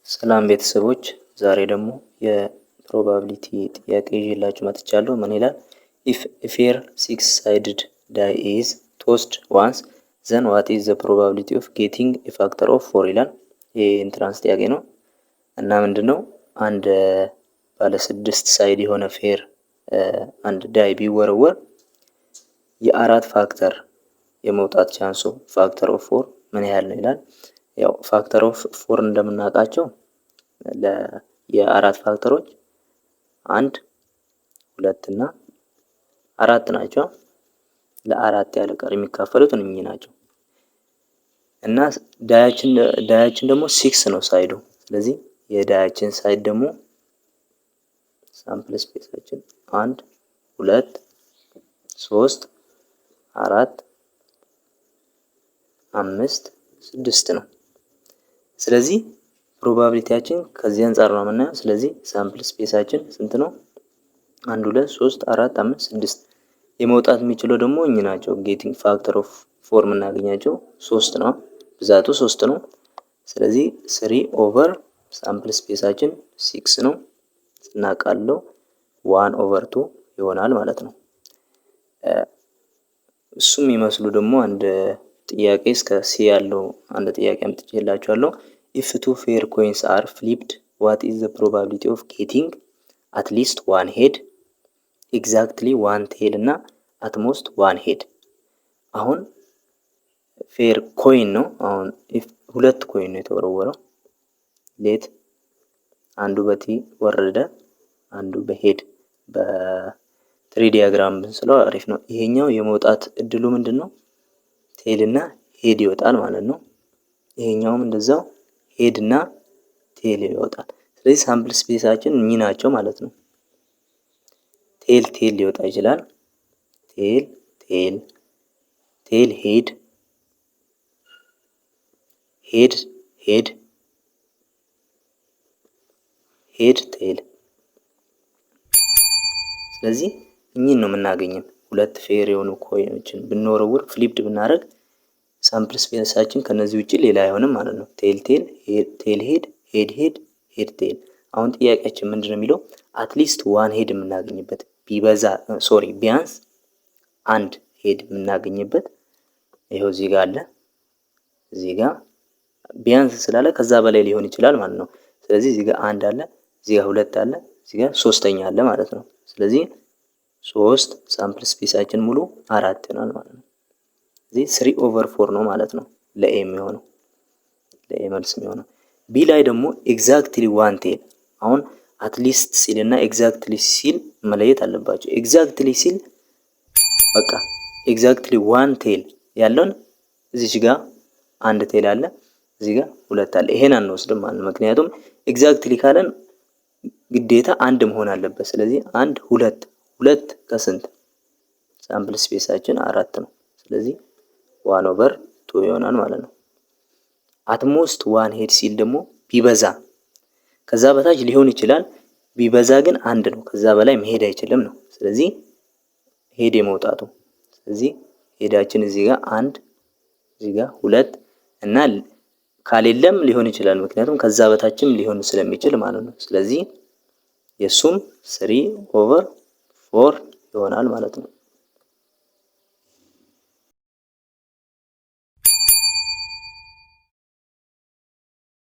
ሰላም ቤተሰቦች፣ ዛሬ ደግሞ የፕሮባቢሊቲ ጥያቄ ይዤላችሁ መጥቻለሁ። ምን ይላል? ኢፍ ፌር ሲክስ ሳይድድ ዳይ ኢዝ ቶስድ ዋንስ ዘን ዋት ኢዝ ዘ ፕሮባቢሊቲ ኦፍ ጌቲንግ ኤ ፋክተር ኦፍ ፎር ይላል። ይህ ኢንትራንስ ጥያቄ ነው እና ምንድነው አንድ ባለ 6 ሳይድ የሆነ ፌር አንድ ዳይ ቢወረወር የአራት ፋክተር የመውጣት ቻንሱ ፋክተር ኦፍ ፎር ምን ያህል ነው ይላል። ያው ፋክተር ኦፍ ፎር እንደምናውቃቸው የአራት ፋክተሮች 1 2 እና 4 ናቸው። ለአራት ያለ ቀር የሚካፈሉት እነኚህ ናቸው እና ዳያችን ደግሞ 6 ነው ሳይዱ። ስለዚህ የዳያችን ሳይድ ደግሞ ሳምፕል ስፔሳችን 1 2 3 4 5 6 ነው። ስለዚህ ፕሮባቢሊቲያችን ከዚህ አንፃር ነው የምናየው። ስለዚህ ሳምፕል ስፔሳችን ስንት ነው? 1 2 3 4 5 6 የመውጣት የሚችለው ደግሞ እኚህ ናቸው። ጌቲንግ ፋክተር ኦፍ ፎር የምናገኛቸው 3 ነው፣ ብዛቱ 3 ነው። ስለዚህ 3 ኦቨር ሳምፕል ስፔሳችን 6 ነው ስናቃለው 1 ኦቨር 2 ይሆናል ማለት ነው። እሱም ይመስሉ ደግሞ አንድ ጥያቄ እስከ ሲ ያለው አንድ ጥያቄ አምጥቼላችኋለሁ። if two fair coins are flipped, what is the probability of getting at least one head, exactly one tail እና at most one head? አሁን ፌር ኮይን ነው። አሁን ሁለት ኮይን ነው የተወረወረው። ሌት አንዱ በቲ ወረደ፣ አንዱ በሄድ በትሪ ዲያግራም ብንስለው አሪፍ ነው። ይሄኛው የመውጣት እድሉ ምንድነው? ቴል እና ሄድ ይወጣል ማለት ነው። ይሄኛውም እንደዛው ሄድ እና ቴል ይወጣል። ስለዚህ ሳምፕል ስፔሳችን እኚህ ናቸው ማለት ነው። ቴል ሊወጣ ይችላል። ቴል ሄድ ቴል። ስለዚህ እኚህን ነው የምናገኘው። ሁለት ፌር የሆኑ ኮይኖችን ብንወረውር ፍሊፕድ ብናደርግ ሳምፕል ስፔሳችን ከነዚህ ውጪ ሌላ አይሆንም ማለት ነው። ቴል ሄድ ቴል። አሁን ጥያቄያችን ምንድነው የሚለው? አትሊስት ዋን ሄድ የምናገኝበት ቢያንስ አንድ ሄድ የምናገኝበት ይሄው እዚህ ጋር አለ። እዚህ ጋር ቢያንስ ስላለ ከዛ በላይ ሊሆን ይችላል ማለት ነው። ስለዚህ እዚህ ጋር አንድ አለ፣ እዚህ ጋር ሁለት አለ፣ እዚህ ጋር ሶስተኛ አለ ማለት ነው። ስለዚህ 3 ሳምፕል ስፔሳችን ሙሉ 4 ይሆናል ማለት ነው። እዚህ 3 ኦቨር 4 ነው ማለት ነው ለኤ የሚሆነው፣ ለኤ መልስ የሚሆነው። ቢ ላይ ደግሞ ኤግዛክትሊ ዋን ቴል። አሁን አትሊስት ሲል እና ኤግዛክትሊ ሲል መለየት አለባቸው። ኤግዛክትሊ ሲል በቃ ኤግዛክትሊ ዋን ቴል ያለውን እዚች ጋር አንድ ቴል አለ፣ እዚህ ጋር ሁለት አለ። ይሄን አንወስድም ማለት ነው። ምክንያቱም ኤግዛክትሊ ካለን ግዴታ አንድ መሆን አለበት። ስለዚህ አንድ ሁለት ከስንት ሳምፕል ስፔሳችን 4 ነው። ስለዚህ 1 ኦቨር 2 ይሆናል ማለት ነው። አትሞስት ዋን ሄድ ሲል ደግሞ ቢበዛ ከዛ በታች ሊሆን ይችላል፣ ቢበዛ ግን አንድ ነው፣ ከዛ በላይ መሄድ አይችልም ነው። ስለዚህ ሄድ የመውጣቱ ስለዚህ ሄዳችን እዚህ ጋር 1 እዚህ ጋር 2 እና ካሌለም ሊሆን ይችላል፣ ምክንያቱም ከዛ በታችም ሊሆን ስለሚችል ማለት ነው። ስለዚህ የሱም 3 ኦቨር 4 ይሆናል ማለት ነው።